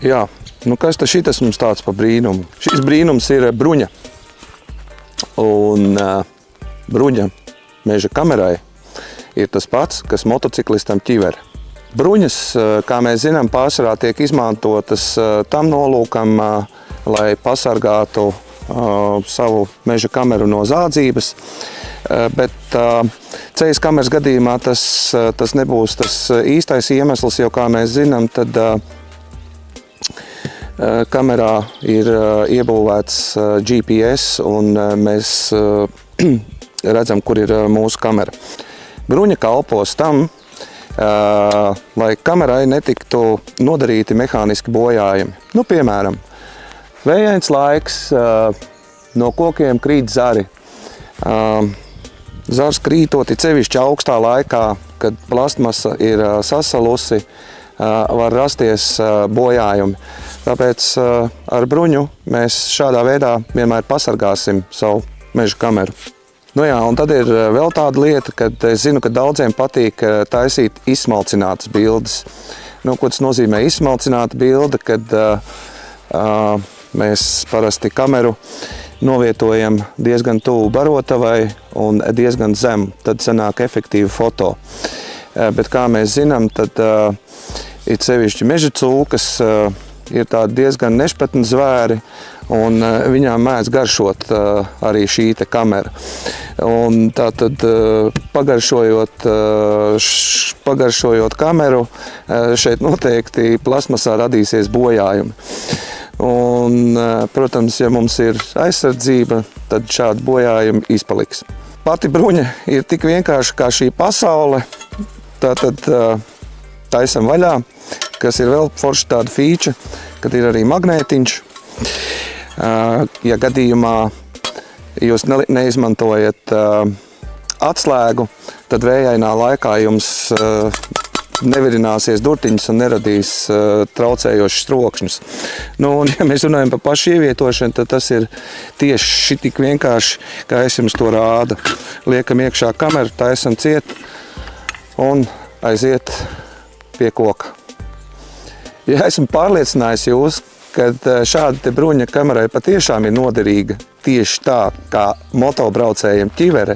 Jā, nu kas tad šitas mums tāds pa brīnumu? Šis brīnums ir bruņa. Un bruņa meža kamerai ir tas pats, kas motociklistam ķivere. Bruņas, kā mēs zinām, pārsvarā tiek izmantotas tam nolūkam, lai pasargātu savu meža kameru no zādzības, bet ceļas kameras gadījumā tas nebūs tas īstais iemesls, jo, kā mēs zinām, tad kamerā ir iebūvēts GPS un mēs redzam, kur ir mūsu kamera. Bruņa kalpos tam, lai kamerai netiktu nodarīti mehāniski bojājumi. Nu, piemēram, vējains laiks, no kokiem krīt zari. Zars krītot, it sevišķi augstā laikā, kad plastmasa ir sasalusi, var rasties bojājumi. Tāpēc ar bruņu mēs šādā veidā vienmēr pasargāsim savu meža kameru. Nu jā, un tad ir vēl tāda lieta, kad es zinu, ka daudziem patīk taisīt izsmalcinātas bildes. Nu, ko tas nozīmē izsmalcināta bilde, kad mēs parasti kameru novietojam diezgan tuvu barotavai un diezgan zem, tad sanāk efektīva foto. Bet kā mēs zinām, tad it sevišķi meža cūkas ir tādi diezgan nešpatni zvēri, un viņām mēdz garšot arī šī te kamera. Un tātad pagaršojot kameru, šeit noteikti plasmasā radīsies bojājumi. Un, protams, ja mums ir aizsardzība, tad šādi bojājumi izpaliks. Pati bruņa ir tik vienkārši kā šī pasaule, tātad taisam vaļā, kas ir vēl forši tāda fīča, kad ir arī magnētiņš. Ja gadījumā jūs neizmantojat atslēgu, tad vējainā laikā jums nevirināsies durtiņas un neradīs traucējošus trokšņus. Nu, un ja mēs runājam par pašu ievietošanu, tad tas ir tieši šitik vienkārši, kā es jums to rādu. Liekam iekšā kameru, taisam ciet un aiziet pie koka. Ja esmu pārliecinājis jūs, kad šāda te bruņa kamerai patiešām ir noderīga tieši tā, kā motobraucējiem ķivere,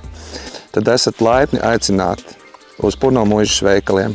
tad esat laipni aicināti uz Purno muižas veikaliem.